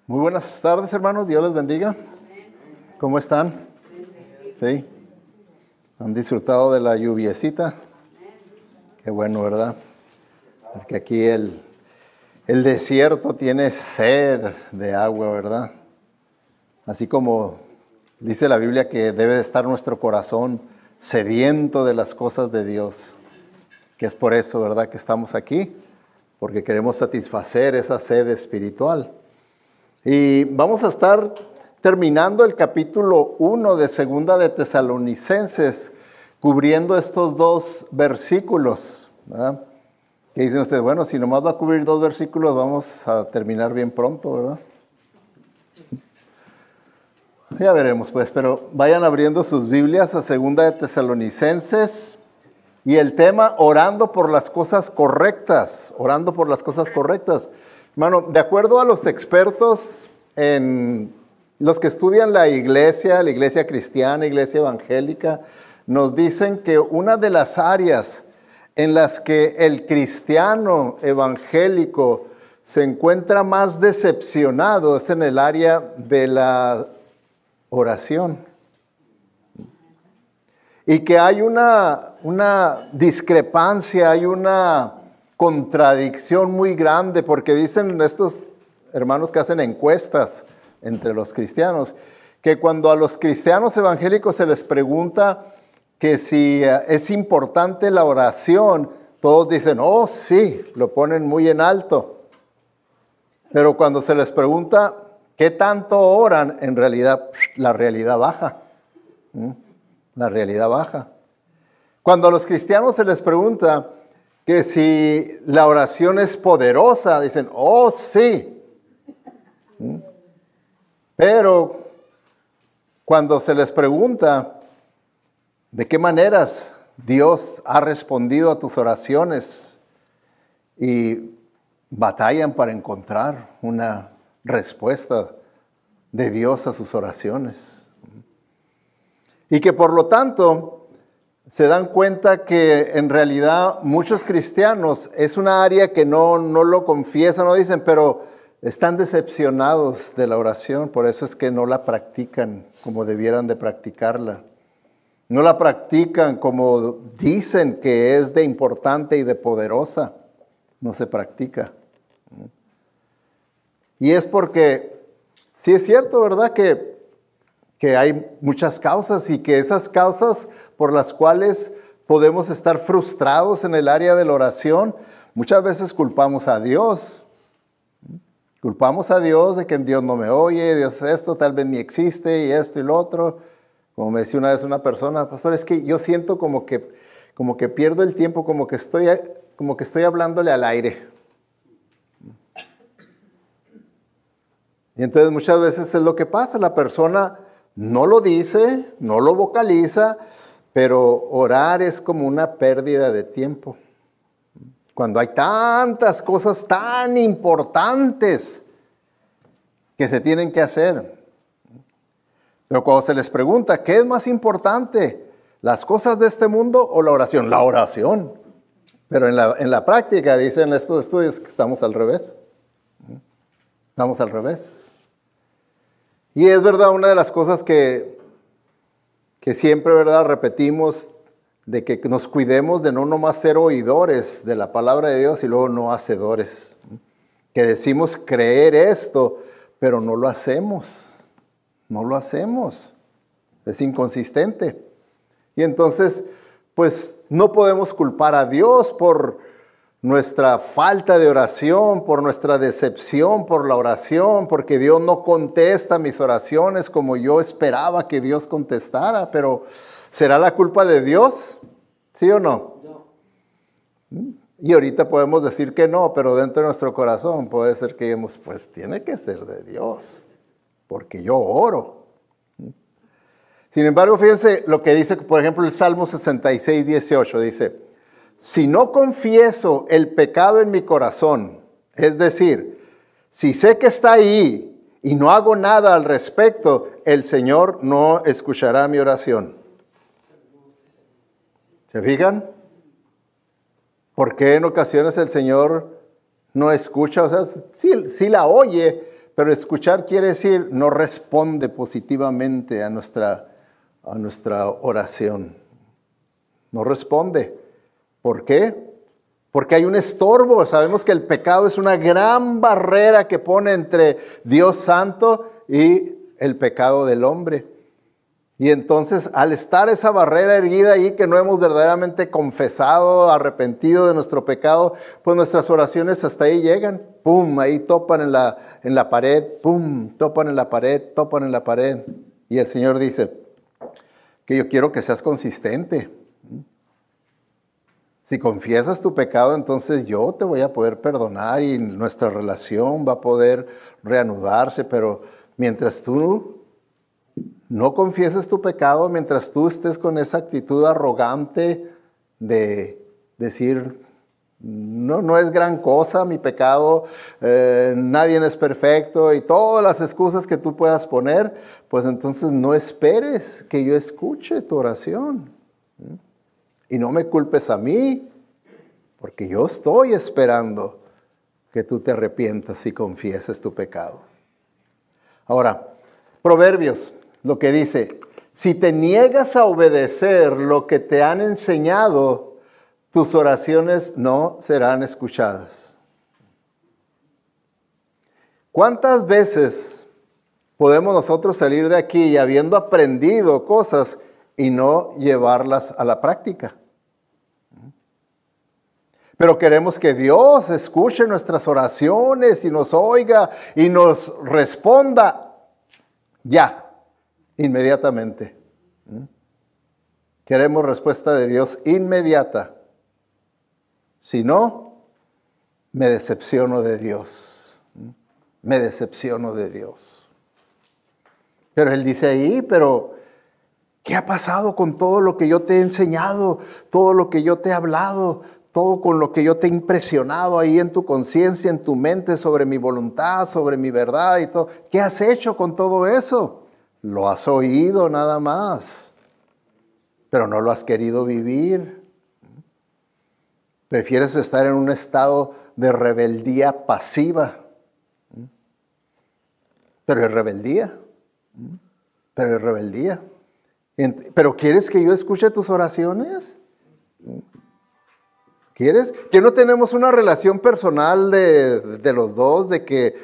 Muy buenas tardes, hermanos. Dios les bendiga. ¿Cómo están? ¿Sí? ¿Han disfrutado de la lluviecita? Qué bueno, ¿verdad? Porque aquí el desierto tiene sed de agua, ¿verdad? Así como dice la Biblia que debe de estar nuestro corazón sediento de las cosas de Dios. Que es por eso, ¿verdad?, que estamos aquí. Porque queremos satisfacer esa sed espiritual. Y vamos a estar terminando el capítulo 1 de Segunda de Tesalonicenses, cubriendo estos dos versículos, ¿verdad? Que dicen ustedes, bueno, si nomás va a cubrir dos versículos, vamos a terminar bien pronto, ¿verdad? Ya veremos, pues, pero vayan abriendo sus Biblias a Segunda de Tesalonicenses y el tema, orando por las cosas correctas, orando por las cosas correctas. Hermano, de acuerdo a los expertos, en los que estudian la iglesia cristiana, iglesia evangélica, nos dicen que una de las áreas en las que el cristiano evangélico se encuentra más decepcionado es en el área de la oración. Y que hay una discrepancia, hay una contradicción muy grande, porque dicen estos hermanos que hacen encuestas entre los cristianos, que cuando a los cristianos evangélicos se les pregunta que si es importante la oración, todos dicen, oh sí, lo ponen muy en alto. Pero cuando se les pregunta qué tanto oran, en realidad la realidad baja. La realidad baja. Cuando a los cristianos se les pregunta que si la oración es poderosa, dicen, oh sí. Pero cuando se les pregunta de qué maneras Dios ha respondido a tus oraciones, y batallan para encontrar una respuesta de Dios a sus oraciones. Y que por lo tanto se dan cuenta que en realidad muchos cristianos es una área que no lo confiesan, no dicen, pero están decepcionados de la oración, por eso es que no la practican como debieran de practicarla. No la practican como dicen que es de importante y de poderosa, no se practica. Y es porque, sí es cierto, ¿verdad?, que hay muchas causas y que esas causas por las cuales podemos estar frustrados en el área de la oración, muchas veces culpamos a Dios. Culpamos a Dios de que Dios no me oye, Dios esto tal vez ni existe y esto y lo otro. Como me decía una vez una persona, pastor, es que yo siento como que pierdo el tiempo, como que estoy hablándole al aire. Y entonces muchas veces es lo que pasa, la persona no lo dice, no lo vocaliza, pero orar es como una pérdida de tiempo. Cuando hay tantas cosas tan importantes que se tienen que hacer. Pero cuando se les pregunta, ¿qué es más importante? ¿Las cosas de este mundo o la oración? La oración. Pero en la práctica dicen estos estudios que estamos al revés. Estamos al revés. Y es verdad, una de las cosas que siempre, ¿verdad?, repetimos, de que nos cuidemos de no nomás ser oidores de la palabra de Dios y luego no hacedores. Que decimos creer esto, pero no lo hacemos. No lo hacemos. Es inconsistente. Y entonces, pues no podemos culpar a Dios por nuestra falta de oración, por nuestra decepción por la oración, porque Dios no contesta mis oraciones como yo esperaba que Dios contestara. Pero ¿será la culpa de Dios? ¿Sí o no? No. Y ahorita podemos decir que no, pero dentro de nuestro corazón puede ser que digamos, pues tiene que ser de Dios, porque yo oro. Sin embargo, fíjense lo que dice, por ejemplo, el Salmo 66, 18, dice, si no confieso el pecado en mi corazón, es decir, si sé que está ahí y no hago nada al respecto, el Señor no escuchará mi oración. ¿Se fijan? ¿Por qué en ocasiones el Señor no escucha? O sea, sí la oye, pero escuchar quiere decir no responde positivamente a nuestra oración. No responde. ¿Por qué? Porque hay un estorbo. Sabemos que el pecado es una gran barrera que pone entre Dios Santo y el pecado del hombre. Y entonces, al estar esa barrera erguida ahí que no hemos verdaderamente confesado, arrepentido de nuestro pecado, pues nuestras oraciones hasta ahí llegan. ¡Pum! Ahí topan en la pared. ¡Pum! Topan en la pared, topan en la pared. Y el Señor dice que yo quiero que seas consistente. Si confiesas tu pecado, entonces yo te voy a poder perdonar y nuestra relación va a poder reanudarse. Pero mientras tú no confieses tu pecado, mientras tú estés con esa actitud arrogante de decir, no es gran cosa mi pecado, nadie es perfecto y todas las excusas que tú puedas poner, pues entonces no esperes que yo escuche tu oración. Y no me culpes a mí, porque yo estoy esperando que tú te arrepientas y confieses tu pecado. Ahora, Proverbios, lo que dice, si te niegas a obedecer lo que te han enseñado, tus oraciones no serán escuchadas. ¿Cuántas veces podemos nosotros salir de aquí habiendo aprendido cosas y no llevarlas a la práctica? Pero queremos que Dios escuche nuestras oraciones y nos oiga y nos responda ya, inmediatamente. Queremos respuesta de Dios inmediata. Si no, me decepciono de Dios. Me decepciono de Dios. Pero Él dice ahí, pero ¿qué ha pasado con todo lo que yo te he enseñado? Todo lo que yo te he hablado, todo con lo que yo te he impresionado ahí en tu conciencia, en tu mente, sobre mi voluntad, sobre mi verdad y todo. ¿Qué has hecho con todo eso? Lo has oído nada más, pero no lo has querido vivir. Prefieres estar en un estado de rebeldía pasiva. Pero es rebeldía. Pero es rebeldía. ¿Pero quieres que yo escuche tus oraciones? ¿Quieres? Que no tenemos una relación personal de los dos, de que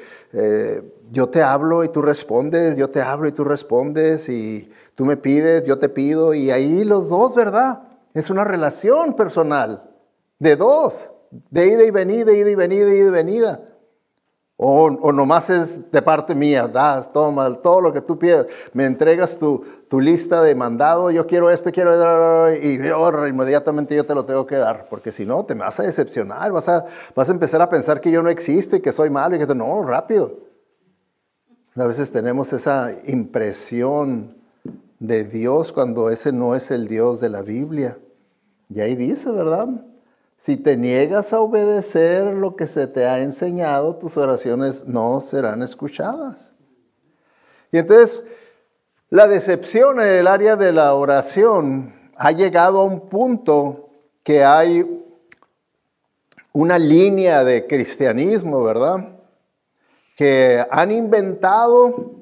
yo te hablo y tú respondes, yo te hablo y tú respondes, y tú me pides, yo te pido, y ahí los dos, ¿verdad? Es una relación personal de dos, de ida y venida, ida y venida, ida y venida. O nomás es de parte mía, das, toma, todo lo que tú pidas. Me entregas tu lista de mandado, yo quiero esto, quiero... Y inmediatamente yo te lo tengo que dar, porque si no, te vas a decepcionar, vas a empezar a pensar que yo no existo y que soy malo y que no, rápido. A veces tenemos esa impresión de Dios cuando ese no es el Dios de la Biblia. Y ahí dice, ¿verdad? Si te niegas a obedecer lo que se te ha enseñado, tus oraciones no serán escuchadas. Y entonces, la decepción en el área de la oración ha llegado a un punto que hay una línea de cristianismo, ¿verdad? Que han inventado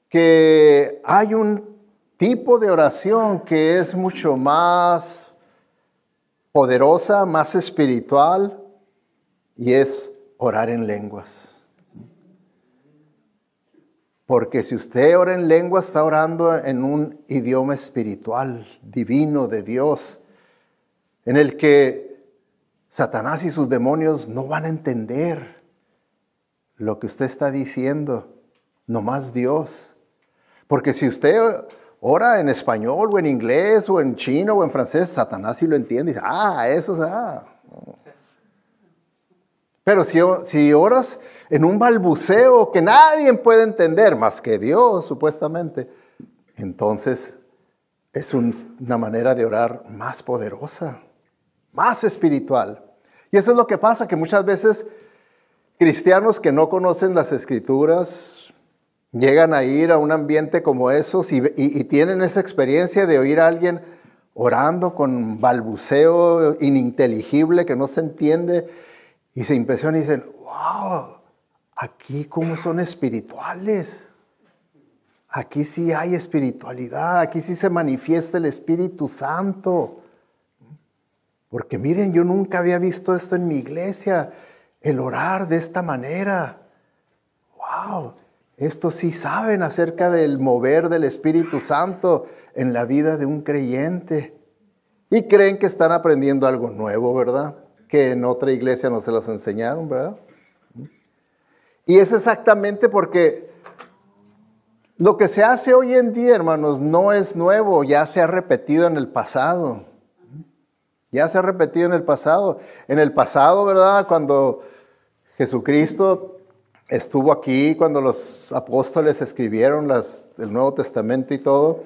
que hay un tipo de oración que es mucho más poderosa, más espiritual, y es orar en lenguas. Porque si usted ora en lenguas, está orando en un idioma espiritual, divino de Dios, en el que Satanás y sus demonios no van a entender lo que usted está diciendo, nomás Dios. Porque si usted ora en español o en inglés o en chino o en francés, Satanás sí lo entiende. Dice, eso es. Pero si oras en un balbuceo que nadie puede entender, más que Dios supuestamente, entonces es una manera de orar más poderosa, más espiritual. Y eso es lo que pasa, que muchas veces cristianos que no conocen las Escrituras llegan a ir a un ambiente como esos y tienen esa experiencia de oír a alguien orando con balbuceo ininteligible que no se entiende y se impresionan y dicen, wow, Aquí como son espirituales. Aquí sí hay espiritualidad, aquí sí se manifiesta el Espíritu Santo. Porque miren, yo nunca había visto esto en mi iglesia, el orar de esta manera. ¡Wow! Estos sí saben acerca del mover del Espíritu Santo en la vida de un creyente. Y creen que están aprendiendo algo nuevo, ¿verdad? Que en otra iglesia no se las enseñaron, ¿verdad? Y es exactamente porque lo que se hace hoy en día, hermanos, no es nuevo, ya se ha repetido en el pasado. Ya se ha repetido en el pasado. En el pasado, ¿verdad? Cuando Jesucristo estuvo aquí, cuando los apóstoles escribieron el Nuevo Testamento y todo,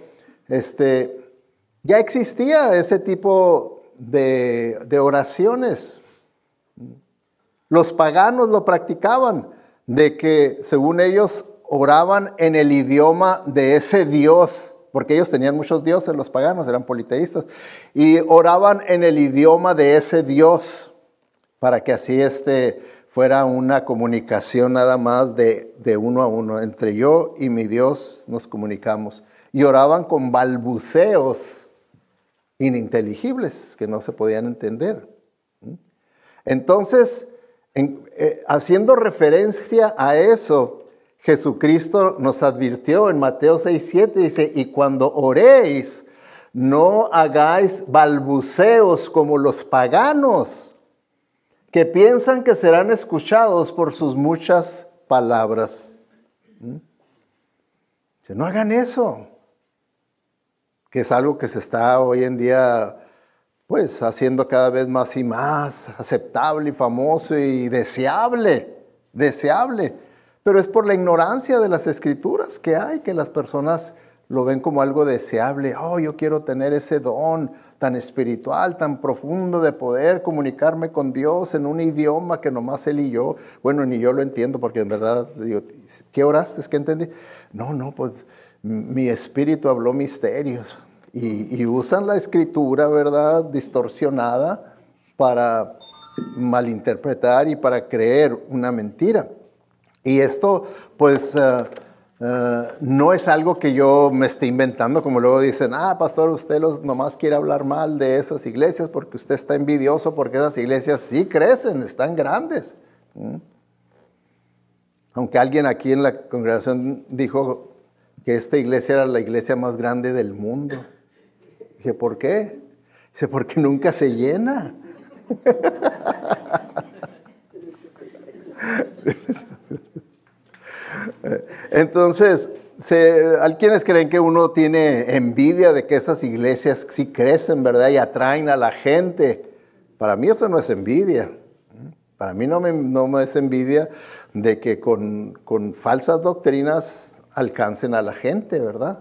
ya existía ese tipo de oraciones. Los paganos lo practicaban, de que según ellos oraban en el idioma de ese Dios, porque ellos tenían muchos dioses, los paganos eran politeístas, y oraban en el idioma de ese Dios, para que así fuera una comunicación nada más de uno a uno. Entre yo y mi Dios nos comunicamos. Y oraban con balbuceos ininteligibles que no se podían entender. Entonces, haciendo referencia a eso, Jesucristo nos advirtió en Mateo 6:7, dice, y cuando oréis, no hagáis balbuceos como los paganos, que piensan que serán escuchados por sus muchas palabras. Dice, no hagan eso, que es algo que se está hoy en día pues haciendo cada vez más y más aceptable y famoso y deseable. Pero es por la ignorancia de las escrituras que hay, que las personas lo ven como algo deseable. Oh, yo quiero tener ese don tan espiritual, tan profundo de poder comunicarme con Dios en un idioma que nomás Él y yo. Bueno, ni yo lo entiendo porque en verdad, digo, ¿qué oraste? ¿Qué entendí? No, pues mi espíritu habló misterios. Y usan la escritura, ¿verdad?, distorsionada para malinterpretar y para creer una mentira. Y esto, pues, no es algo que yo me esté inventando, como luego dicen, pastor, usted nomás quiere hablar mal de esas iglesias porque usted está envidioso porque esas iglesias sí crecen, están grandes. Aunque alguien aquí en la congregación dijo que esta iglesia era la iglesia más grande del mundo. Dije, ¿por qué? Dice, porque nunca se llena. Entonces, ¿alguienes creen que uno tiene envidia de que esas iglesias sí crecen, verdad? Y atraen a la gente. Para mí eso no es envidia. Para mí no me es envidia de que con falsas doctrinas alcancen a la gente, ¿verdad?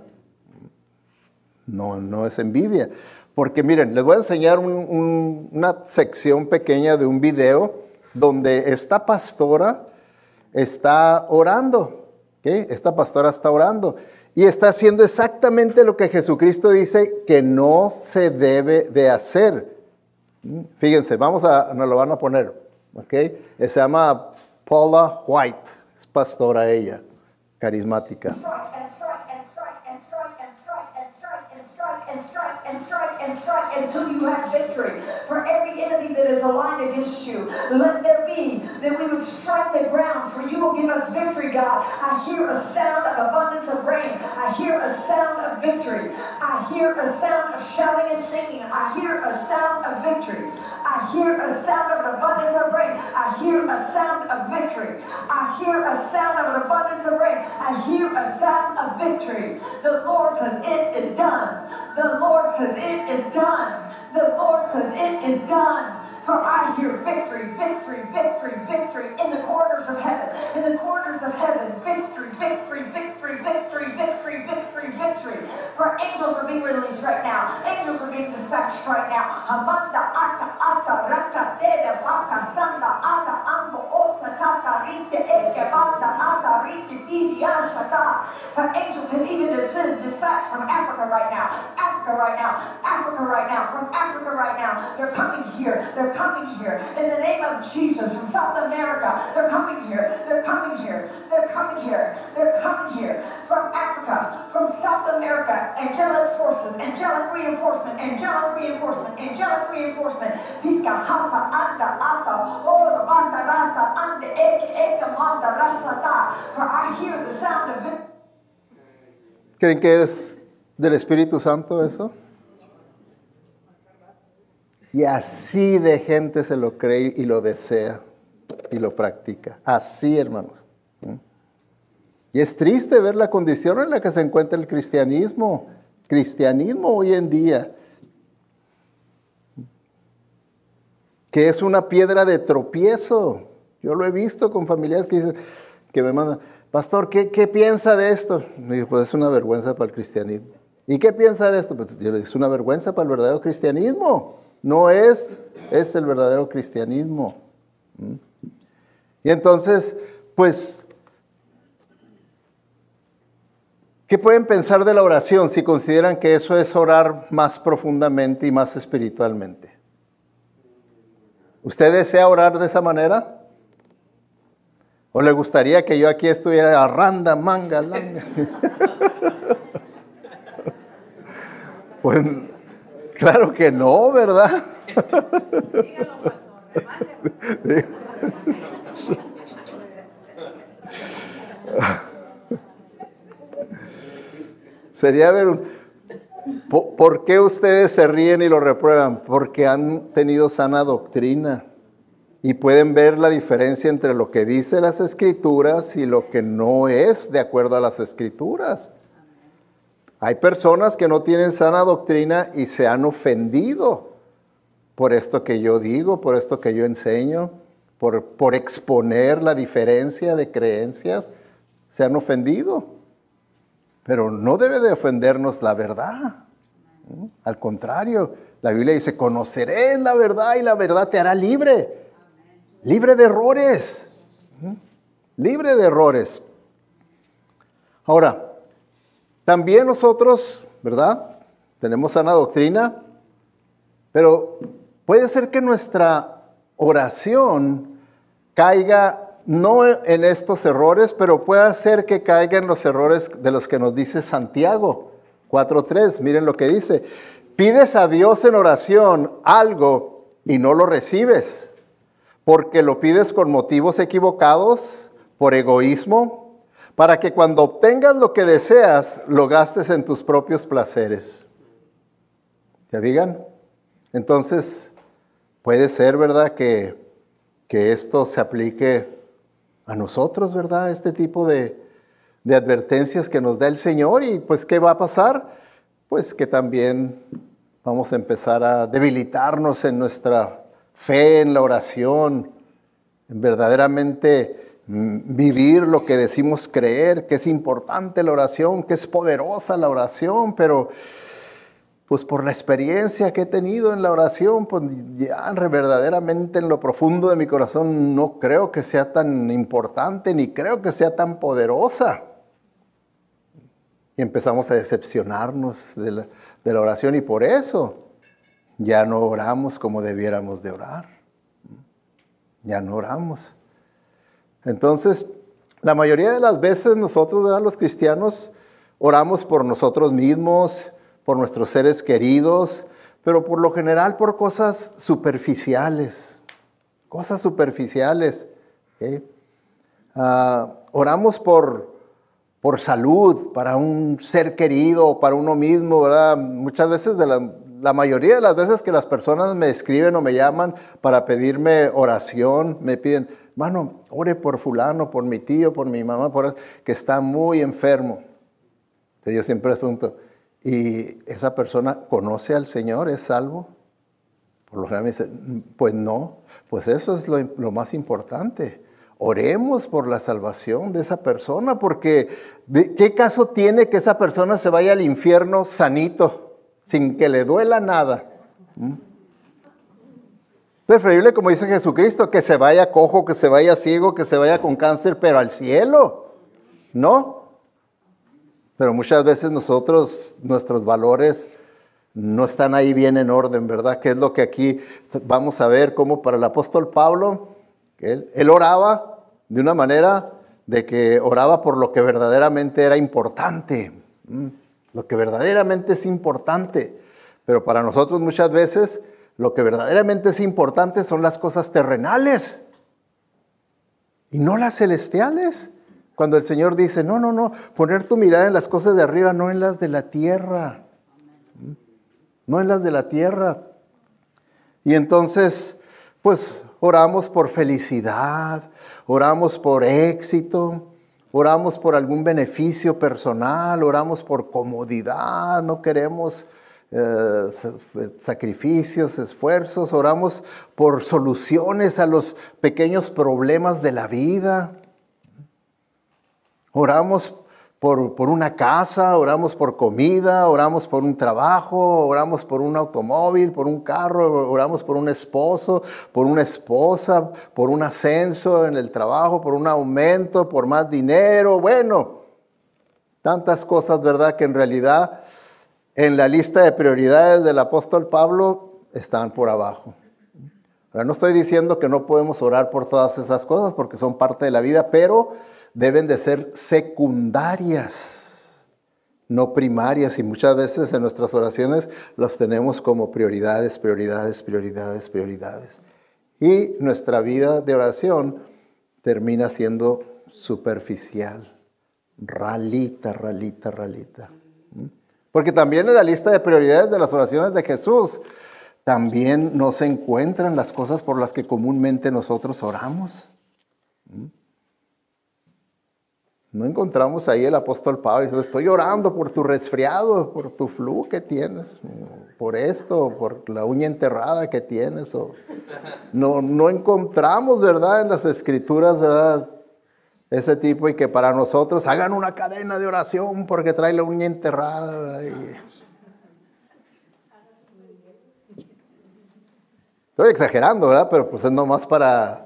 No es envidia. Porque miren, les voy a enseñar una sección pequeña de un video donde esta pastora está orando. ¿Okay? Esta pastora está orando y está haciendo exactamente lo que Jesucristo dice que no se debe de hacer. Fíjense, nos lo van a poner. ¿Okay? Se llama Paula White, es pastora ella, carismática. And strike until you have victory. For every enemy that is aligned against you, let there be that we would strike the ground, for you will give us victory, God. I hear a sound of abundance of rain. I hear a sound of victory. I hear a sound of shouting and singing. I hear a sound of victory. I hear a sound of an abundance of rain. I hear a sound of victory. I hear a sound of an abundance of rain. I hear a sound of victory. The Lord says it is done. The Lord says it is done. The Lord says it is done. For I hear victory, victory, victory, victory in the corners of heaven. In the corners of heaven, victory, victory, victory, victory, victory, victory, victory. For angels are being released right now. Angels are being dispatched right now. Amanda ata ata raka tere baka sanda ata ambo osa kata rite eke banda ata rite tidian For angels have even been dispatched from Africa right now. Africa right now. Africa right now. From Africa right now. They're coming here. They're coming here. In the name of Jesus. From South America. They're coming here. They're coming here. They're coming here. They're coming here. From Africa. From South America. Angelic forces. Angelic reinforcement. Angelic reinforcement. Angelic reinforcement. Hika hata anda ata. Ora anda rata ande eke eke manda rasata. For I hear the sound of it. ¿Creen que es del Espíritu Santo eso? Y así de gente se lo cree y lo desea y lo practica. Así, hermanos. Y es triste ver la condición en la que se encuentra el cristianismo. Cristianismo hoy en día. Que es una piedra de tropiezo. Yo lo he visto con familiares que dicen, que me mandan, pastor, ¿qué piensa de esto? Me digo, pues es una vergüenza para el cristianismo. ¿Y qué piensa de esto? Pues yo le digo, es una vergüenza para el verdadero cristianismo. No es el verdadero cristianismo. Y entonces, pues, ¿qué pueden pensar de la oración si consideran que eso es orar más profundamente y más espiritualmente? ¿Usted desea orar de esa manera? ¿O le gustaría que yo aquí estuviera a randa, manga, langa? Pues claro que no, ¿verdad? Dígalo, pastor. Sería ver, ¿por qué ustedes se ríen y lo reprueban? Porque han tenido sana doctrina. Y pueden ver la diferencia entre lo que dice las Escrituras y lo que no es de acuerdo a las Escrituras. Hay personas que no tienen sana doctrina y se han ofendido por esto que yo digo, por esto que yo enseño, por exponer la diferencia de creencias. Se han ofendido. Pero no debe de ofendernos la verdad. Al contrario, la Biblia dice, conoceréis la verdad y la verdad te hará libre. Libre de errores. Libre de errores. Ahora, también nosotros, ¿verdad? Tenemos sana doctrina, pero puede ser que nuestra oración caiga no en estos errores, pero puede ser que caiga en los errores de los que nos dice Santiago 4:3. Miren lo que dice. Pides a Dios en oración algo y no lo recibes, porque lo pides con motivos equivocados, por egoísmo, para que cuando obtengas lo que deseas, lo gastes en tus propios placeres. ¿Ya digan? Entonces, puede ser, ¿verdad?, que esto se aplique a nosotros, ¿verdad? Este tipo de advertencias que nos da el Señor. Y pues, ¿qué va a pasar? Pues que también vamos a empezar a debilitarnos en nuestra fe, en la oración, en verdaderamente vivir lo que decimos creer, que es importante la oración, que es poderosa la oración, pero pues por la experiencia que he tenido en la oración, pues ya verdaderamente en lo profundo de mi corazón no creo que sea tan importante, ni creo que sea tan poderosa. Y empezamos a decepcionarnos de la oración, y por eso ya no oramos como debiéramos de orar. Ya no oramos. Entonces, la mayoría de las veces nosotros, ¿verdad?, los cristianos, oramos por nosotros mismos, por nuestros seres queridos, pero por lo general por cosas superficiales. Cosas superficiales. ¿Okay? Oramos por salud, para un ser querido, para uno mismo, ¿verdad? Muchas veces, la mayoría de las veces que las personas me escriben o me llaman para pedirme oración, me piden, hermano, ore por fulano, por mi tío, por mi mamá, que está muy enfermo. Entonces yo siempre les pregunto, ¿y esa persona conoce al Señor? ¿Es salvo? Por lo general me dicen, pues no. Pues eso es lo más importante. Oremos por la salvación de esa persona, porque ¿qué caso tiene que esa persona se vaya al infierno sanito, sin que le duela nada? Preferible, como dice Jesucristo, que se vaya cojo, que se vaya ciego, que se vaya con cáncer, pero al cielo, ¿no? Pero muchas veces nuestros valores no están ahí bien en orden, ¿verdad? Que es lo que aquí vamos a ver, como para el apóstol Pablo, él oraba de una manera de que oraba por lo que verdaderamente era importante, lo que verdaderamente es importante. Pero para nosotros muchas veces lo que verdaderamente es importante son las cosas terrenales y no las celestiales. Cuando el Señor dice, no, poner tu mirada en las cosas de arriba, no en las de la tierra. No en las de la tierra. Y entonces, pues oramos por felicidad, oramos por éxito, oramos por algún beneficio personal, oramos por comodidad, no queremos sacrificios, esfuerzos, oramos por soluciones a los pequeños problemas de la vida. Oramos por una casa, oramos por comida, oramos por un trabajo, oramos por un automóvil, por un carro, oramos por un esposo, por una esposa, por un ascenso en el trabajo, por un aumento, por más dinero. Bueno, tantas cosas, ¿verdad? Que en realidad en la lista de prioridades del apóstol Pablo están por abajo. Ahora, no estoy diciendo que no podemos orar por todas esas cosas porque son parte de la vida, pero deben de ser secundarias, no primarias. Y muchas veces en nuestras oraciones las tenemos como prioridades. Y nuestra vida de oración termina siendo superficial, ralita. Porque también en la lista de prioridades de las oraciones de Jesús también no se encuentran las cosas por las que comúnmente nosotros oramos. No encontramos ahí el apóstol Pablo diciendo, estoy orando por tu resfriado, por tu flu que tienes, por esto, por la uña enterrada que tienes. No encontramos, ¿verdad?, en las escrituras, ¿verdad?, ese tipo, y que para nosotros hagan una cadena de oración porque trae la uña enterrada. Estoy exagerando, ¿verdad? Pero pues es nomás para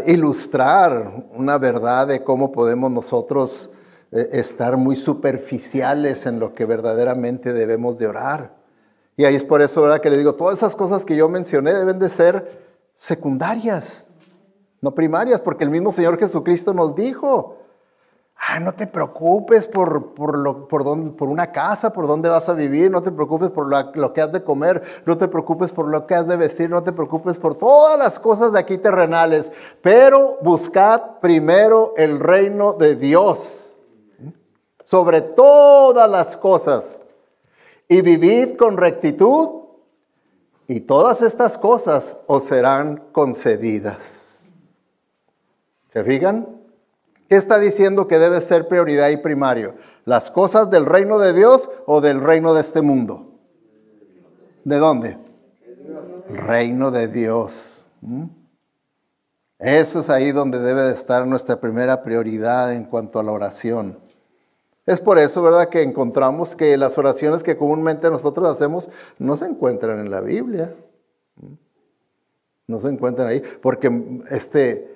ilustrar una verdad de cómo podemos nosotros estar muy superficiales en lo que verdaderamente debemos de orar. Y ahí es por eso, ¿verdad?, que le digo, todas esas cosas que yo mencioné deben de ser secundarias, no primarias, porque el mismo Señor Jesucristo nos dijo, no te preocupes por una casa, por dónde vas a vivir, no te preocupes por lo que has de comer, no te preocupes por lo que has de vestir, no te preocupes por todas las cosas de aquí terrenales, pero buscad primero el reino de Dios sobre todas las cosas y vivid con rectitud y todas estas cosas os serán concedidas. ¿Se fijan? ¿Qué está diciendo que debe ser prioridad y primario? ¿Las cosas del reino de Dios o del reino de este mundo? ¿De dónde? El reino de Dios. Eso es ahí donde debe de estar nuestra primera prioridad en cuanto a la oración. Es por eso, ¿verdad?, que encontramos que las oraciones que comúnmente nosotros hacemos no se encuentran en la Biblia. No se encuentran ahí, porque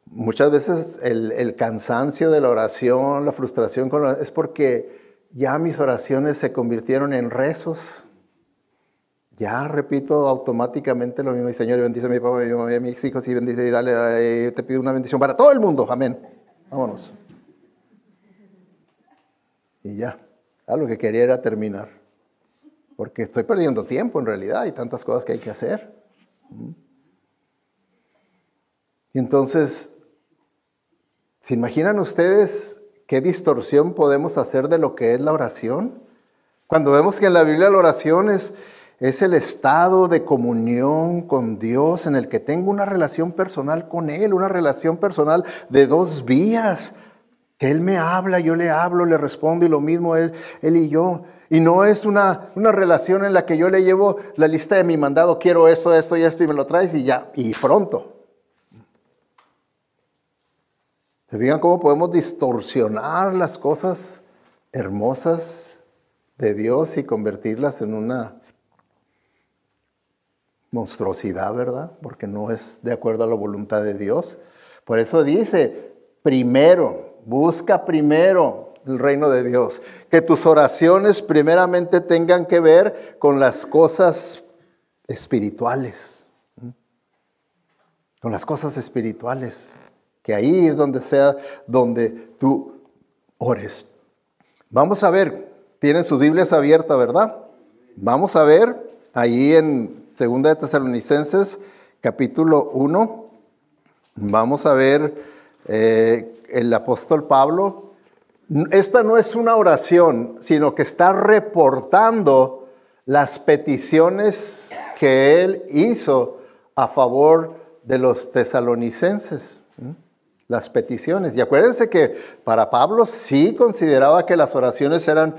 muchas veces el cansancio de la oración, la frustración es porque ya mis oraciones se convirtieron en rezos. Ya repito automáticamente lo mismo. Y Señor, bendice a mi papá, a mi mamá, a mis hijos, y bendice y dale, te pido una bendición para todo el mundo. Amén. Vámonos. Y ya. Lo que quería era terminar. Porque estoy perdiendo tiempo en realidad. Hay tantas cosas que hay que hacer. Y entonces, ¿se imaginan ustedes qué distorsión podemos hacer de lo que es la oración? Cuando vemos que en la Biblia la oración es el estado de comunión con Dios en el que tengo una relación personal con Él, una relación personal de dos vías, que Él me habla, yo le hablo, le respondo y lo mismo Él y yo. Y no es una relación en la que yo le llevo la lista de mi mandado, quiero esto y esto y me lo traes y ya, y pronto. ¿Se fijan cómo podemos distorsionar las cosas hermosas de Dios y convertirlas en una monstruosidad, ¿verdad? Porque no es de acuerdo a la voluntad de Dios. Por eso dice, primero, busca primero el reino de Dios. Que tus oraciones primeramente tengan que ver con las cosas espirituales. Con las cosas espirituales. Que ahí es donde tú ores. Vamos a ver, tienen sus Biblias abiertas, ¿verdad? Vamos a ver ahí en 2 de Tesalonicenses, capítulo 1. Vamos a ver el apóstol Pablo. Esta no es una oración, sino que está reportando las peticiones que él hizo a favor de los tesalonicenses. Las peticiones. Y acuérdense que para Pablo sí consideraba que las oraciones eran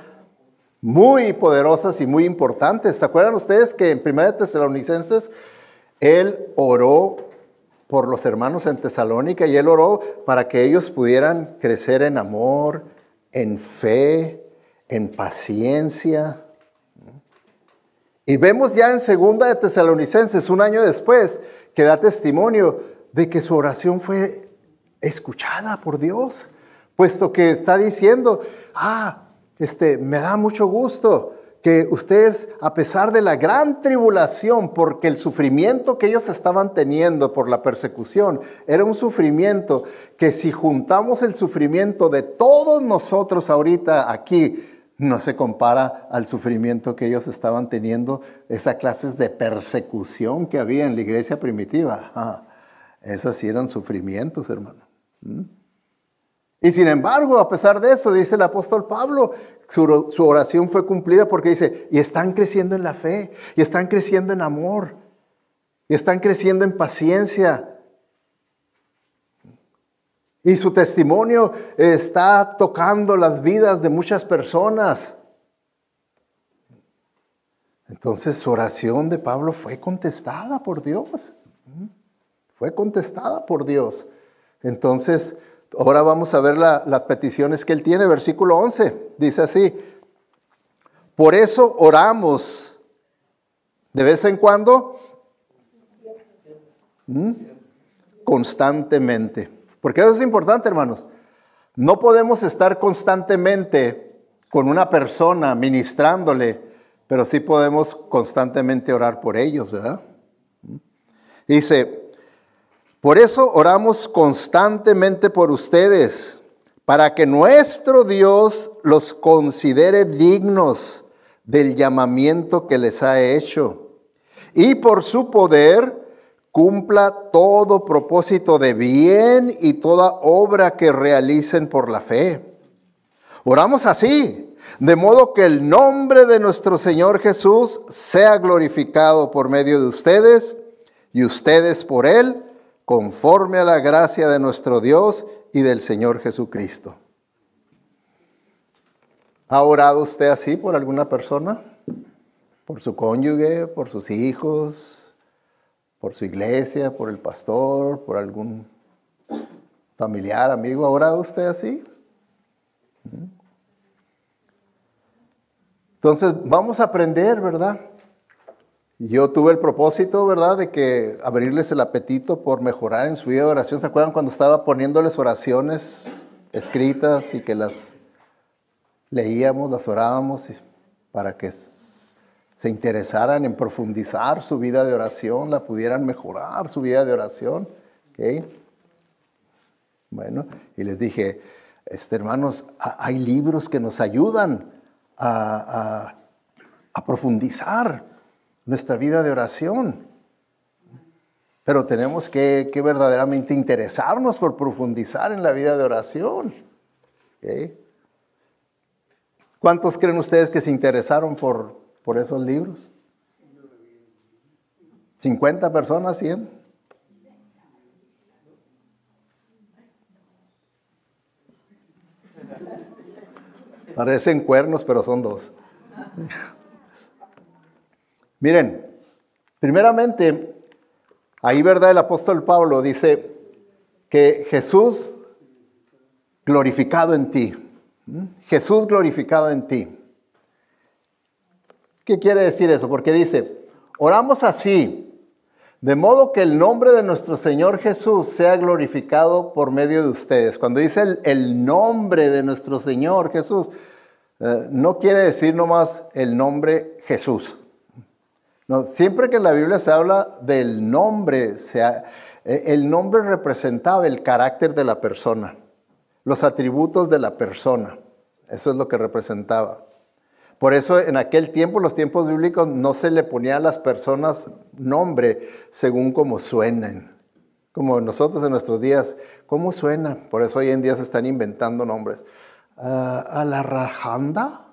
muy poderosas y muy importantes. ¿Se acuerdan ustedes que en 1 de Tesalonicenses él oró por los hermanos en Tesalónica y él oró para que ellos pudieran crecer en amor, en fe, en paciencia? Y vemos ya en 2 de Tesalonicenses, un año después, que da testimonio de que su oración fue escuchada por Dios, puesto que está diciendo, me da mucho gusto que ustedes, a pesar de la gran tribulación, porque el sufrimiento que ellos estaban teniendo por la persecución, era un sufrimiento que si juntamos el sufrimiento de todos nosotros ahorita aquí, no se compara al sufrimiento que ellos estaban teniendo, esas clases de persecución que había en la iglesia primitiva. Esas sí eran sufrimientos, hermano. Y sin embargo, a pesar de eso, dice el apóstol Pablo, su oración fue cumplida porque dice, y están creciendo en la fe, y están creciendo en amor, y están creciendo en paciencia. Y su testimonio está tocando las vidas de muchas personas. Entonces su oración de Pablo fue contestada por Dios. Fue contestada por Dios. Entonces, ahora vamos a ver las peticiones que él tiene. Versículo 11, dice así. Por eso oramos de vez en cuando, constantemente. Porque eso es importante, hermanos. No podemos estar constantemente con una persona ministrándole, pero sí podemos constantemente orar por ellos, ¿verdad? Dice, por eso oramos constantemente por ustedes, para que nuestro Dios los considere dignos del llamamiento que les ha hecho, y por su poder cumpla todo propósito de bien y toda obra que realicen por la fe. Oramos así, de modo que el nombre de nuestro Señor Jesús sea glorificado por medio de ustedes y ustedes por Él, conforme a la gracia de nuestro Dios y del Señor Jesucristo. ¿Ha orado usted así por alguna persona? ¿Por su cónyuge, por sus hijos, por su iglesia, por el pastor, por algún familiar, amigo? ¿Ha orado usted así? Entonces vamos a aprender, ¿verdad? Yo tuve el propósito, ¿verdad?, de que abrirles el apetito por mejorar en su vida de oración. ¿Se acuerdan cuando estaba poniéndoles oraciones escritas y que las leíamos, las orábamos para que se interesaran en profundizar su vida de oración, la pudieran mejorar su vida de oración? ¿Okay? Bueno, y les dije, hermanos, hay libros que nos ayudan a profundizar nuestra vida de oración. Pero tenemos que verdaderamente interesarnos por profundizar en la vida de oración. ¿Okay? ¿Cuántos creen ustedes que se interesaron por esos libros? ¿50 personas? ¿100? Parecen cuernos, pero son 2. Miren, primeramente, ahí, ¿verdad?, el apóstol Pablo dice que Jesús glorificado en ti. Jesús glorificado en ti. ¿Qué quiere decir eso? Porque dice, oramos así, De modo que el nombre de nuestro Señor Jesús sea glorificado por medio de ustedes. Cuando dice el nombre de nuestro Señor Jesús, no quiere decir nomás el nombre Jesús. No, siempre que en la Biblia se habla del nombre, el nombre representaba el carácter de la persona, los atributos de la persona. Eso es lo que representaba. Por eso en aquel tiempo, los tiempos bíblicos, no se le ponía a las personas nombre según cómo suenen. Como nosotros en nuestros días, ¿cómo suena? Por eso hoy en día se están inventando nombres. A la rajanda.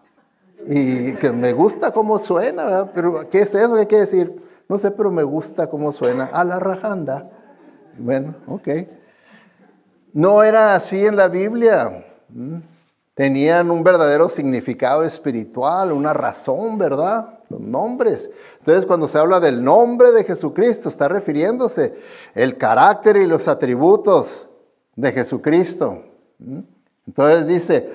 Y que me gusta cómo suena, ¿verdad? Pero ¿qué es eso? ¿Qué quiere decir? No sé, pero me gusta cómo suena. A la rajanda. Bueno, ok. No era así en la Biblia. Tenían un verdadero significado espiritual, una razón, ¿verdad? Los nombres. Entonces, cuando se habla del nombre de Jesucristo, está refiriéndose el carácter y los atributos de Jesucristo. Entonces dice,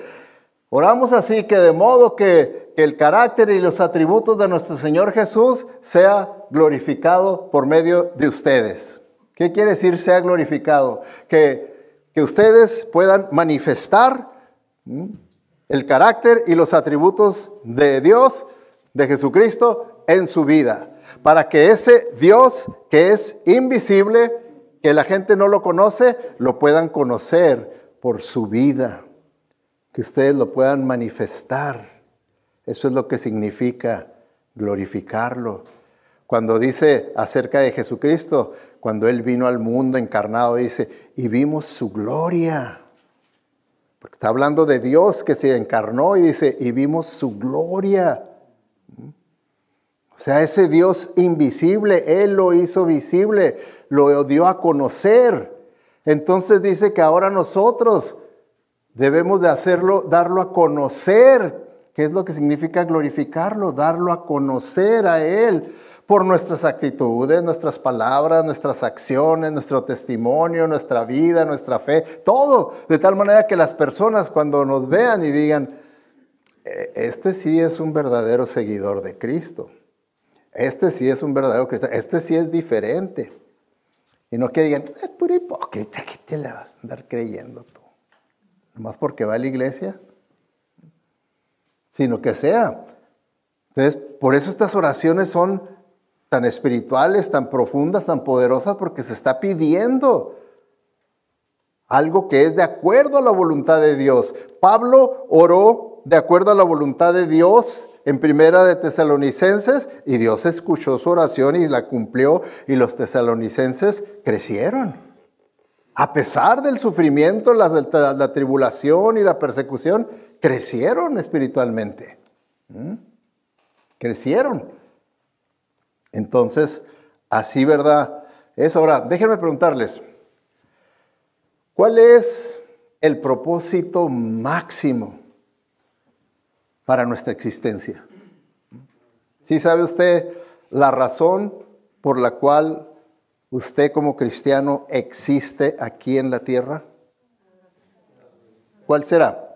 oramos así que de modo que el carácter y los atributos de nuestro Señor Jesús sea glorificado por medio de ustedes. ¿Qué quiere decir sea glorificado? Que ustedes puedan manifestar el carácter y los atributos de Dios, de Jesucristo, en su vida. Para que ese Dios que es invisible, que la gente no lo conoce, lo puedan conocer por su vida. Que ustedes lo puedan manifestar. Eso es lo que significa glorificarlo. Cuando dice acerca de Jesucristo, cuando Él vino al mundo encarnado, dice, y vimos su gloria. Porque está hablando de Dios que se encarnó y dice, y vimos su gloria. O sea, ese Dios invisible, Él lo hizo visible, lo dio a conocer. Entonces dice que ahora nosotros debemos de hacerlo, darlo a conocer. ¿Qué es lo que significa glorificarlo? Darlo a conocer a Él por nuestras actitudes, nuestras palabras, nuestras acciones, nuestro testimonio, nuestra vida, nuestra fe, todo. De tal manera que las personas cuando nos vean y digan, este sí es un verdadero seguidor de Cristo. Este sí es un verdadero cristiano. Este sí es diferente. Y no que digan, es puro hipócrita, ¿qué te le vas a andar creyendo tú? Nomás porque va a la iglesia. Sino que sea. Entonces, por eso estas oraciones son tan espirituales, tan profundas, tan poderosas, porque se está pidiendo algo que es de acuerdo a la voluntad de Dios. Pablo oró de acuerdo a la voluntad de Dios en Primera de Tesalonicenses, y Dios escuchó su oración y la cumplió, y los tesalonicenses crecieron. A pesar del sufrimiento, la tribulación y la persecución, crecieron espiritualmente. Crecieron. Entonces, así, ¿verdad? Es ahora, déjenme preguntarles, ¿cuál es el propósito máximo para nuestra existencia? ¿Sí sabe usted la razón por la cual usted como cristiano existe aquí en la tierra? ¿Cuál será?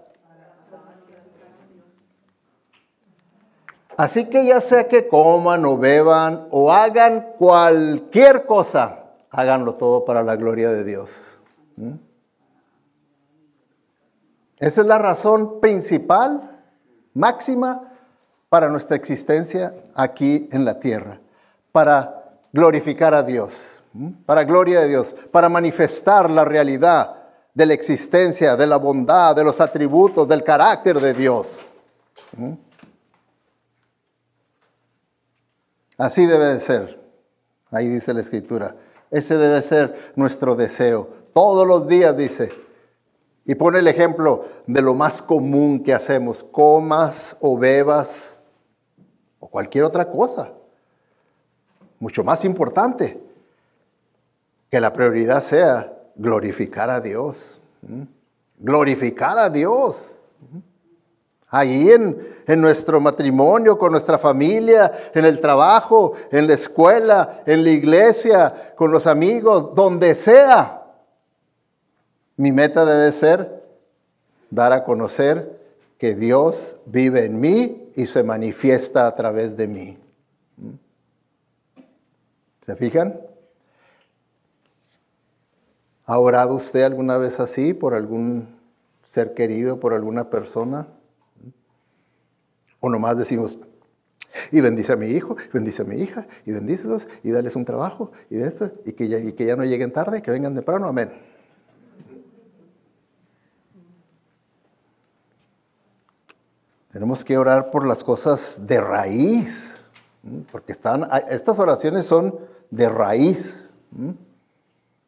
Así que ya sea que coman o beban o hagan cualquier cosa, háganlo todo para la gloria de Dios. Esa es la razón principal, máxima, para nuestra existencia aquí en la tierra. Para glorificar a Dios, para gloria de Dios, para manifestar la realidad de la existencia, de la bondad, de los atributos, del carácter de Dios. Así debe de ser. Ahí dice la Escritura. Ese debe ser nuestro deseo. Todos los días dice. Y pone el ejemplo de lo más común que hacemos. Comas o bebas o cualquier otra cosa. Mucho más importante. Que la prioridad sea glorificar a Dios. Glorificar a Dios. Ahí en nuestro matrimonio, con nuestra familia, en el trabajo, en la escuela, en la iglesia, con los amigos, donde sea. Mi meta debe ser dar a conocer que Dios vive en mí y se manifiesta a través de mí. ¿Se fijan? ¿Ha orado usted alguna vez así por algún ser querido, por alguna persona? O nomás decimos, y bendice a mi hijo, y bendice a mi hija, y bendícelos, y dales un trabajo, y de esto, y que ya no lleguen tarde, que vengan temprano, amén. Tenemos que orar por las cosas de raíz, porque estas oraciones son de raíz.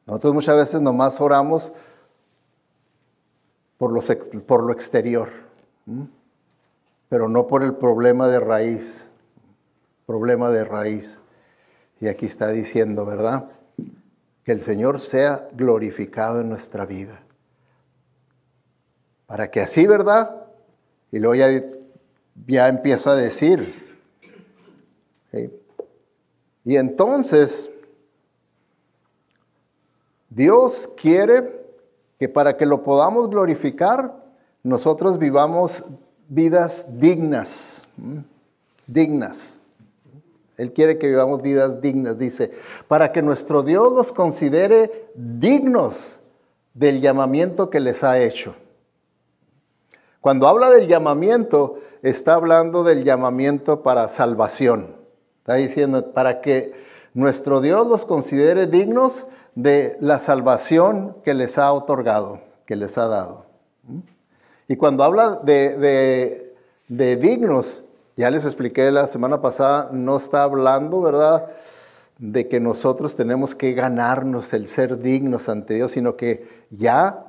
Nosotros muchas veces nomás oramos por lo exterior, pero no por el problema de raíz. Problema de raíz. Y aquí está diciendo, ¿verdad? Que el Señor sea glorificado en nuestra vida. Para que así, ¿verdad? Y luego ya empiezo a decir. ¿Sí? Y entonces, Dios quiere que para que lo podamos glorificar, nosotros vivamos vidas dignas. Dignas. Él quiere que vivamos vidas dignas, dice, para que nuestro Dios los considere dignos del llamamiento que les ha hecho. Cuando habla del llamamiento, está hablando del llamamiento para salvación. Está diciendo, para que nuestro Dios los considere dignos de la salvación que les ha otorgado, que les ha dado. Y cuando habla de dignos, ya les expliqué la semana pasada, no está hablando, ¿verdad?, de que nosotros tenemos que ganarnos el ser dignos ante Dios, sino que ya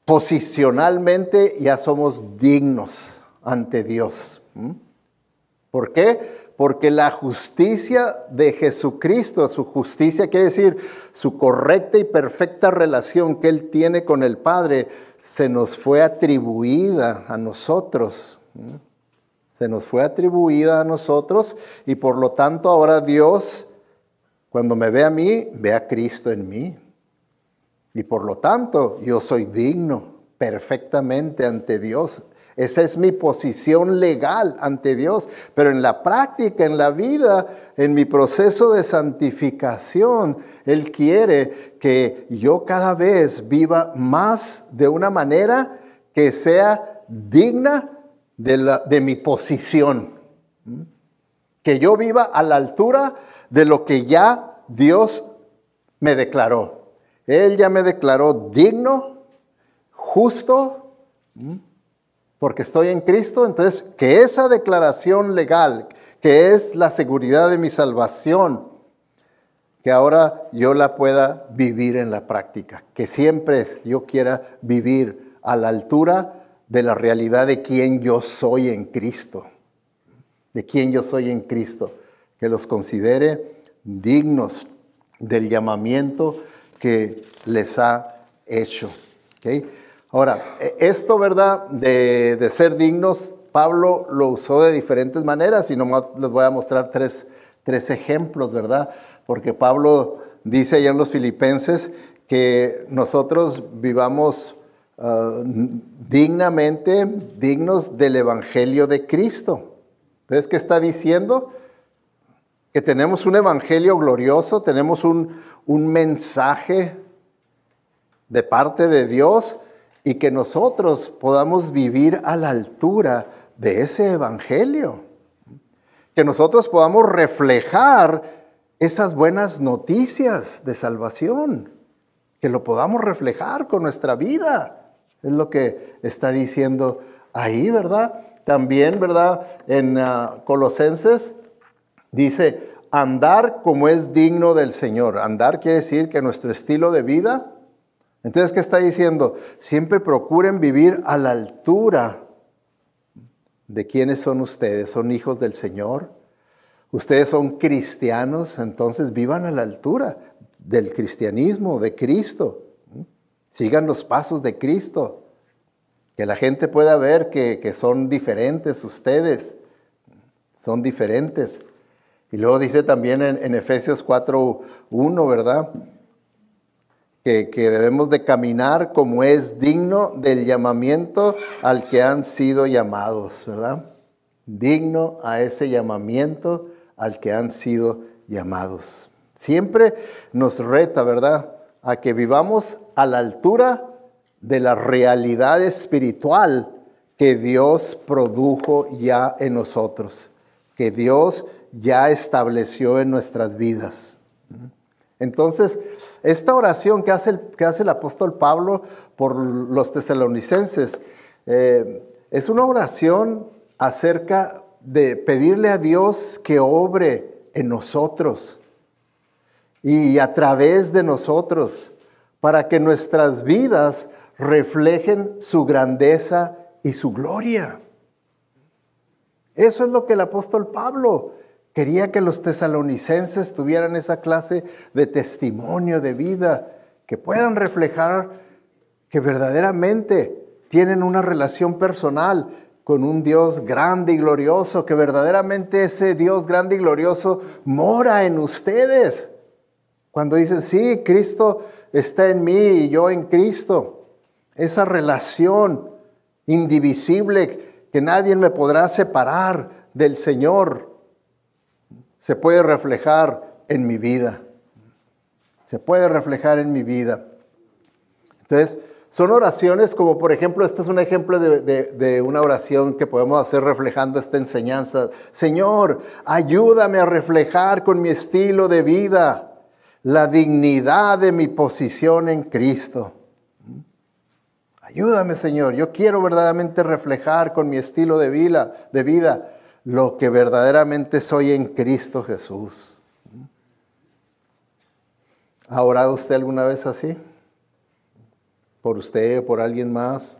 posicionalmente ya somos dignos ante Dios. ¿Por qué? Porque la justicia de Jesucristo, su justicia quiere decir su correcta y perfecta relación que Él tiene con el Padre, se nos fue atribuida a nosotros. Se nos fue atribuida a nosotros y por lo tanto ahora Dios, cuando me ve a mí, ve a Cristo en mí. Y por lo tanto yo soy digno perfectamente ante Dios. Esa es mi posición legal ante Dios. Pero en la práctica, en la vida, en mi proceso de santificación, Él quiere que yo cada vez viva más de una manera que sea digna de mi posición, que yo viva a la altura de lo que ya Dios me declaró. Él ya me declaró digno, justo, porque estoy en Cristo. Entonces, que esa declaración legal, que es la seguridad de mi salvación, que ahora yo la pueda vivir en la práctica, que siempre yo quiera vivir a la altura de la realidad de quién yo soy en Cristo, de quién yo soy en Cristo, que los considere dignos del llamamiento que les ha hecho. ¿Okay? Ahora, esto, ¿verdad?, de ser dignos, Pablo lo usó de diferentes maneras y nomás les voy a mostrar tres ejemplos, ¿verdad? Porque Pablo dice allá en los Filipenses que nosotros vivamos dignamente, dignos del Evangelio de Cristo. Entonces, ¿qué está diciendo? Que tenemos un Evangelio glorioso, tenemos un mensaje de parte de Dios y que nosotros podamos vivir a la altura de ese Evangelio. Que nosotros podamos reflejar esas buenas noticias de salvación. Que lo podamos reflejar con nuestra vida. Es lo que está diciendo ahí, ¿verdad? También, ¿verdad? En Colosenses dice, andar como es digno del Señor. Andar quiere decir que nuestro estilo de vida. Entonces, ¿qué está diciendo? Siempre procuren vivir a la altura de quiénes son ustedes. ¿Son hijos del Señor? Ustedes son cristianos, entonces vivan a la altura del cristianismo, de Cristo. Sigan los pasos de Cristo. Que la gente pueda ver que son diferentes ustedes. Son diferentes. Y luego dice también en Efesios 4:1, ¿verdad? Que debemos de caminar como es digno del llamamiento al que han sido llamados, ¿verdad? Digno a ese llamamiento al que han sido llamados. Siempre nos reta, ¿verdad?, a que vivamos a la altura de la realidad espiritual que Dios produjo ya en nosotros, que Dios ya estableció en nuestras vidas. Entonces, esta oración que hace el apóstol Pablo por los tesalonicenses es una oración acerca de pedirle a Dios que obre en nosotros y a través de nosotros para que nuestras vidas reflejen su grandeza y su gloria. Eso es lo que el apóstol Pablo quería, que los tesalonicenses tuvieran esa clase de testimonio de vida, que puedan reflejar que verdaderamente tienen una relación personal con un Dios grande y glorioso, que verdaderamente ese Dios grande y glorioso mora en ustedes. Cuando dicen, sí, Cristo está en mí y yo en Cristo, esa relación indivisible que nadie me podrá separar del Señor, se puede reflejar en mi vida. Se puede reflejar en mi vida. Entonces, son oraciones como, por ejemplo, este es un ejemplo de una oración que podemos hacer reflejando esta enseñanza. Señor, ayúdame a reflejar con mi estilo de vida la dignidad de mi posición en Cristo. Ayúdame, Señor. Yo quiero verdaderamente reflejar con mi estilo de vida lo que verdaderamente soy en Cristo Jesús. ¿Ha orado usted alguna vez así? ¿Por usted o por alguien más?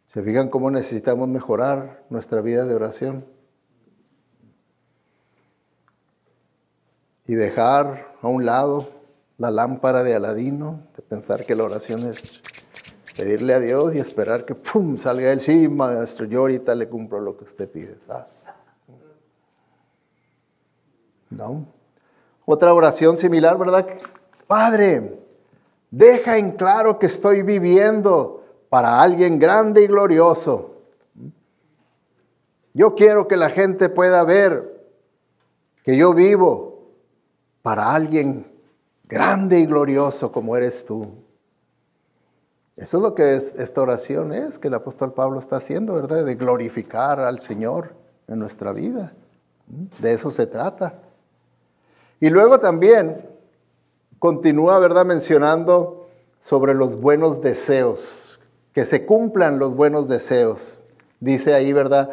¿Se fijan cómo necesitamos mejorar nuestra vida de oración? Y dejar a un lado la lámpara de Aladino, de pensar que la oración es pedirle a Dios y esperar que ¡pum! Salga él. Sí, maestro, yo ahorita le cumplo lo que usted pide. ¿No? Otra oración similar, ¿verdad? Padre, deja en claro que estoy viviendo para alguien grande y glorioso. Yo quiero que la gente pueda ver que yo vivo para alguien grande y glorioso como eres tú. Eso es lo que esta oración es, que el apóstol Pablo está haciendo, ¿verdad? De glorificar al Señor en nuestra vida. De eso se trata. Y luego también continúa, ¿verdad?, mencionando sobre los buenos deseos, que se cumplan los buenos deseos. Dice ahí, ¿verdad?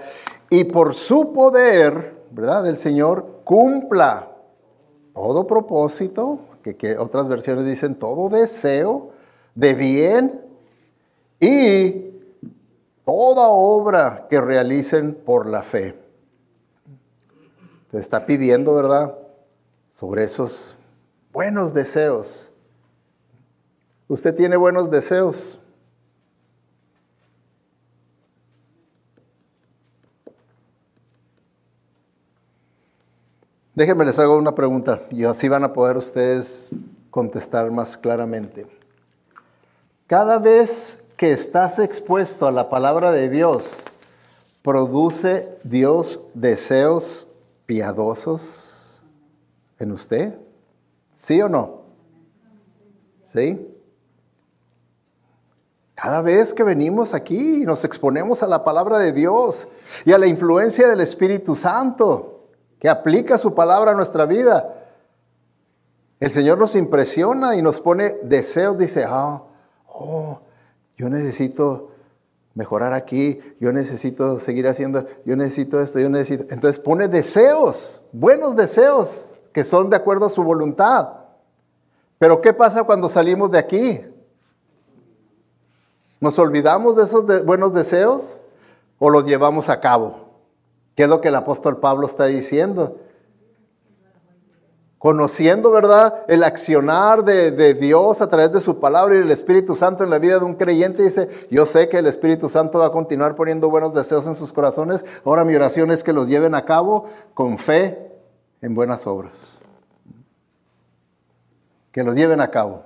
Y por su poder, ¿verdad?, del Señor, cumpla todo propósito, que otras versiones dicen todo deseo de bien y toda obra que realicen por la fe. Te está pidiendo, ¿verdad?, sobre esos buenos deseos. ¿Usted tiene buenos deseos? Déjenme les hago una pregunta y así van a poder ustedes contestar más claramente. Cada vez que estás expuesto a la palabra de Dios, ¿produce Dios deseos piadosos en usted? ¿Sí o no? ¿Sí? Cada vez que venimos aquí y nos exponemos a la palabra de Dios y a la influencia del Espíritu Santo, que aplica su palabra a nuestra vida, el Señor nos impresiona y nos pone deseos. Dice, yo necesito mejorar aquí, yo necesito seguir haciendo, yo necesito esto, yo necesito. Entonces pone deseos, buenos deseos, que son de acuerdo a su voluntad. Pero ¿qué pasa cuando salimos de aquí? ¿Nos olvidamos de esos buenos deseos o los llevamos a cabo? ¿Qué es lo que el apóstol Pablo está diciendo? Conociendo, ¿verdad?, el accionar de Dios a través de su palabra y el Espíritu Santo en la vida de un creyente, dice, yo sé que el Espíritu Santo va a continuar poniendo buenos deseos en sus corazones. Ahora mi oración es que los lleven a cabo con fe en buenas obras. Que los lleven a cabo.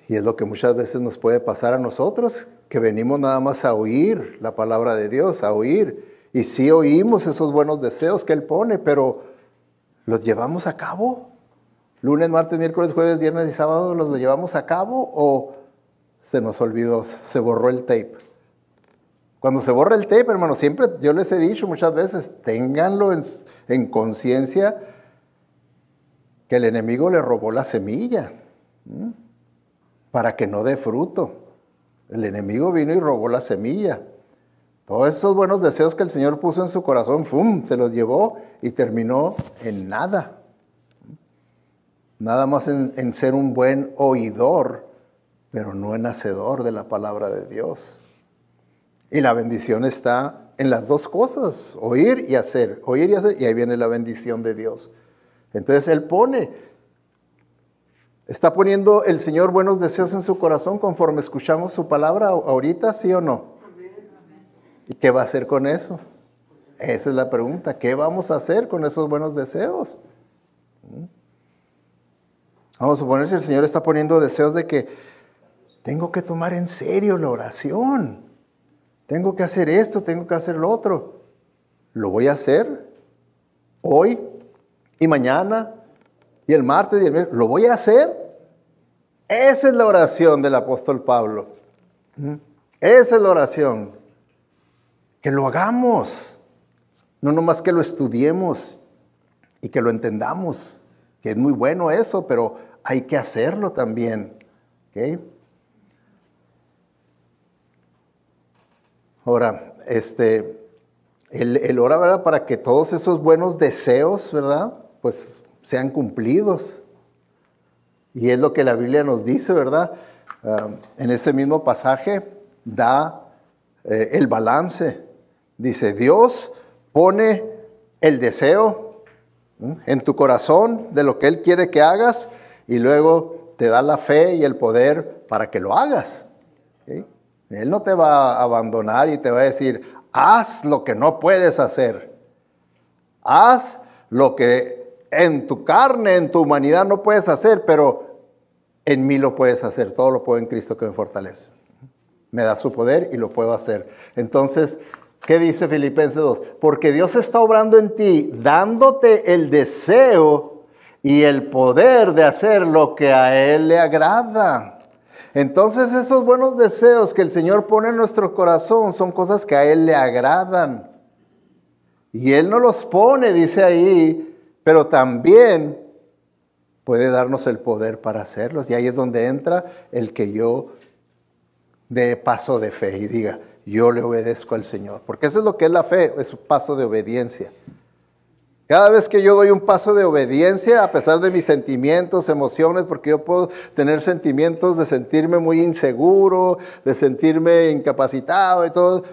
Y es lo que muchas veces nos puede pasar a nosotros, que venimos nada más a oír la palabra de Dios, a oír. Y sí oímos esos buenos deseos que Él pone, pero ¿Los llevamos a cabo? Lunes, martes, miércoles, jueves, viernes y sábado, ¿los llevamos a cabo o se nos olvidó, se borró el tape? Cuando se borra el tape, hermano, siempre yo les he dicho muchas veces, ténganlo en conciencia que el enemigo le robó la semilla para que no dé fruto. El enemigo vino y robó la semilla. Todos esos buenos deseos que el Señor puso en su corazón, ¡fum!, se los llevó y terminó en nada. Nada más en ser un buen oidor, pero no en hacedor de la palabra de Dios. Y la bendición está en las dos cosas, oír y hacer, y ahí viene la bendición de Dios. Entonces Él está poniendo el Señor buenos deseos en su corazón conforme escuchamos su palabra ahorita, ¿sí o no? ¿Y qué va a hacer con eso? Esa es la pregunta. ¿Qué vamos a hacer con esos buenos deseos? Vamos a suponer si el Señor está poniendo deseos de que tengo que tomar en serio la oración. Tengo que hacer esto, tengo que hacer lo otro. ¿Lo voy a hacer hoy y mañana y el martes y el miércoles? ¿Lo voy a hacer? Esa es la oración del apóstol Pablo. Esa es la oración. Que lo hagamos, no nomás que lo estudiemos y que lo entendamos, que es muy bueno eso, pero hay que hacerlo también. ¿Okay? Ahora, el ora, ¿verdad?, para que todos esos buenos deseos, ¿verdad?, pues sean cumplidos. Y es lo que la Biblia nos dice, ¿verdad? En ese mismo pasaje da el balance. Dice, Dios pone el deseo en tu corazón de lo que Él quiere que hagas y luego te da la fe y el poder para que lo hagas. ¿Sí? Él no te va a abandonar y te va a decir, haz lo que no puedes hacer. Haz lo que en tu carne, en tu humanidad no puedes hacer, pero en mí lo puedes hacer. Todo lo puedo en Cristo que me fortalece. Me da su poder y lo puedo hacer. Entonces, ¿qué dice Filipenses 2? Porque Dios está obrando en ti, dándote el deseo y el poder de hacer lo que a Él le agrada. Entonces esos buenos deseos que el Señor pone en nuestro corazón son cosas que a Él le agradan. Y Él no los pone, dice ahí, pero también puede darnos el poder para hacerlos. Y ahí es donde entra el que yo dé paso de fe y diga, yo le obedezco al Señor. Porque eso es lo que es la fe, es un paso de obediencia. Cada vez que yo doy un paso de obediencia, a pesar de mis sentimientos, emociones, porque yo puedo tener sentimientos de sentirme muy inseguro, de sentirme incapacitado y todo,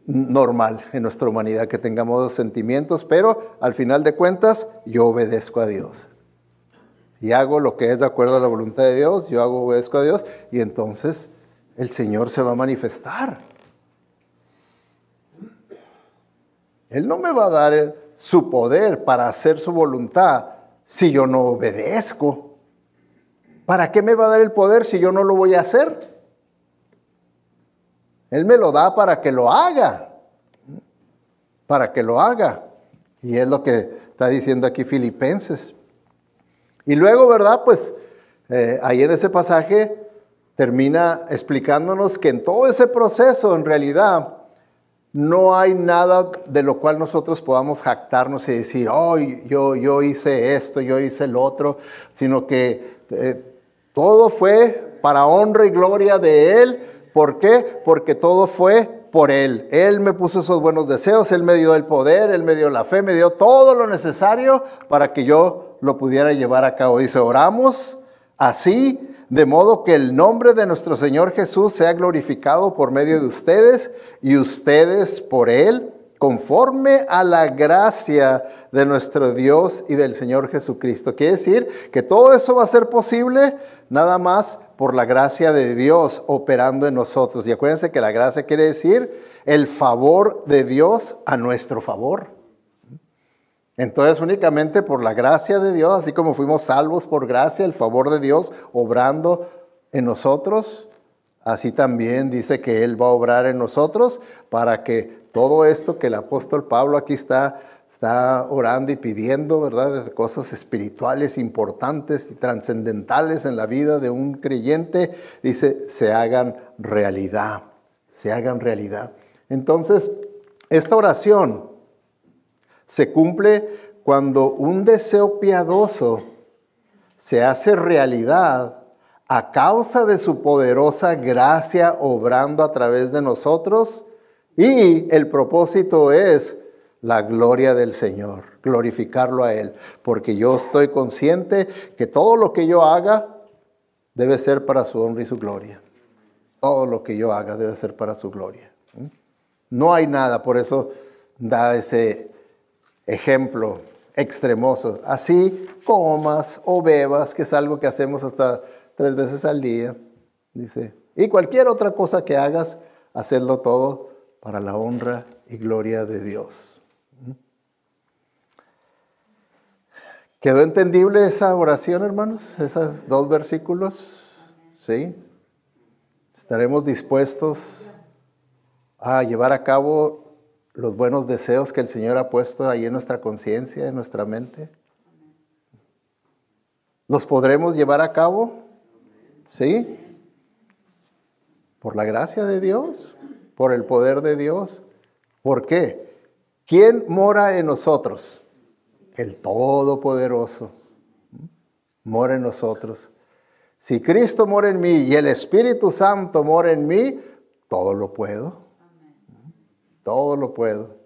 normal en nuestra humanidad que tengamos sentimientos, pero al final de cuentas yo obedezco a Dios. Y hago lo que es de acuerdo a la voluntad de Dios, obedezco a Dios y entonces el Señor se va a manifestar. Él no me va a dar su poder para hacer su voluntad si yo no obedezco. ¿Para qué me va a dar el poder si yo no lo voy a hacer? Él me lo da para que lo haga. Para que lo haga. Y es lo que está diciendo aquí Filipenses. Y luego, ¿verdad? Pues ahí en ese pasaje termina explicándonos que en todo ese proceso, en realidad, no hay nada de lo cual nosotros podamos jactarnos y decir, oh, yo hice esto, yo hice lo otro, sino que todo fue para honra y gloria de Él. ¿Por qué? Porque todo fue por Él. Él me puso esos buenos deseos, Él me dio el poder, Él me dio la fe, me dio todo lo necesario para que yo lo pudiera llevar a cabo. Dice, oramos así, de modo que el nombre de nuestro Señor Jesús sea glorificado por medio de ustedes y ustedes por Él, conforme a la gracia de nuestro Dios y del Señor Jesucristo. Quiere decir que todo eso va a ser posible nada más por la gracia de Dios operando en nosotros. Y acuérdense que la gracia quiere decir el favor de Dios a nuestro favor. Entonces únicamente por la gracia de Dios, así como fuimos salvos por gracia, el favor de Dios obrando en nosotros, así también dice que Él va a obrar en nosotros para que todo esto que el apóstol Pablo aquí está está orando y pidiendo, ¿verdad?, de cosas espirituales importantes y trascendentales en la vida de un creyente, dice, se hagan realidad, se hagan realidad. Entonces, esta oración se cumple cuando un deseo piadoso se hace realidad a causa de su poderosa gracia obrando a través de nosotros, y el propósito es la gloria del Señor, glorificarlo a Él, porque yo estoy consciente que todo lo que yo haga debe ser para su honra y su gloria. Todo lo que yo haga debe ser para su gloria. No hay nada, por eso da ese ejemplo extremoso. Así comas o bebas, que es algo que hacemos hasta 3 veces al día, dice. Y cualquier otra cosa que hagas, hacedlo todo para la honra y gloria de Dios. ¿Quedó entendible esa oración, hermanos? Esos 2 versículos, ¿sí? ¿Estaremos dispuestos a llevar a cabo los buenos deseos que el Señor ha puesto ahí en nuestra conciencia, en nuestra mente? ¿Los podremos llevar a cabo? ¿Sí? Por la gracia de Dios, por el poder de Dios. ¿Por qué? ¿Quién mora en nosotros? El Todopoderoso mora en nosotros. Si Cristo mora en mí y el Espíritu Santo mora en mí, todo lo puedo. Todo lo puedo.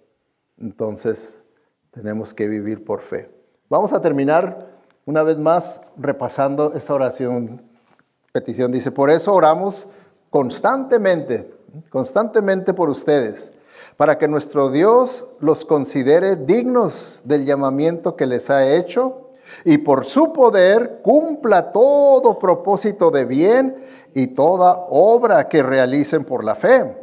Entonces, tenemos que vivir por fe. Vamos a terminar una vez más repasando esta oración. Petición dice, por eso oramos constantemente por ustedes, para que nuestro Dios los considere dignos del llamamiento que les ha hecho y por su poder cumpla todo propósito de bien y toda obra que realicen por la fe.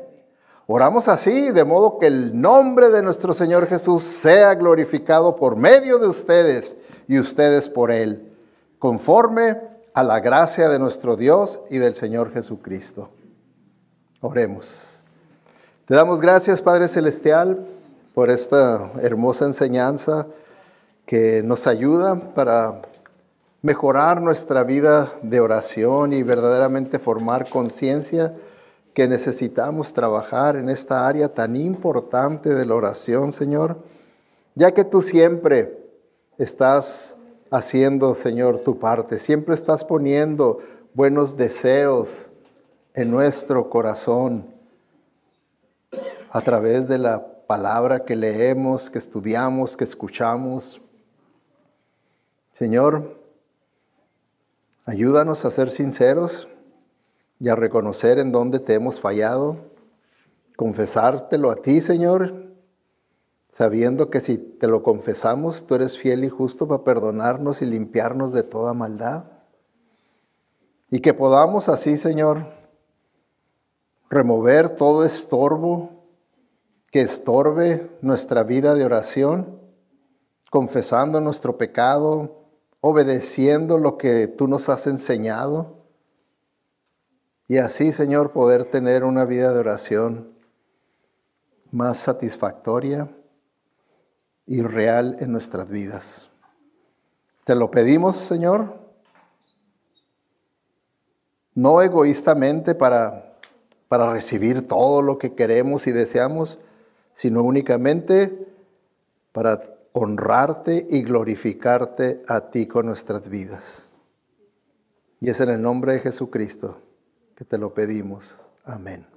Oramos así, de modo que el nombre de nuestro Señor Jesús sea glorificado por medio de ustedes y ustedes por Él, conforme a la gracia de nuestro Dios y del Señor Jesucristo. Oremos. Te damos gracias, Padre Celestial, por esta hermosa enseñanza que nos ayuda para mejorar nuestra vida de oración y verdaderamente formar conciencia que necesitamos trabajar en esta área tan importante de la oración, Señor, ya que tú siempre estás haciendo, Señor, tu parte. Siempre estás poniendo buenos deseos en nuestro corazón a través de la palabra que leemos, que estudiamos, que escuchamos. Señor, ayúdanos a ser sinceros y a reconocer en dónde te hemos fallado, confesártelo a ti, Señor, sabiendo que si te lo confesamos, tú eres fiel y justo para perdonarnos y limpiarnos de toda maldad. Y que podamos así, Señor, remover todo estorbo que estorbe nuestra vida de oración, confesando nuestro pecado, obedeciendo lo que tú nos has enseñado. Y así, Señor, poder tener una vida de oración más satisfactoria y real en nuestras vidas. Te lo pedimos, Señor, no egoístamente para recibir todo lo que queremos y deseamos, sino únicamente para honrarte y glorificarte a ti con nuestras vidas. Y es en el nombre de Jesucristo que te lo pedimos. Amén.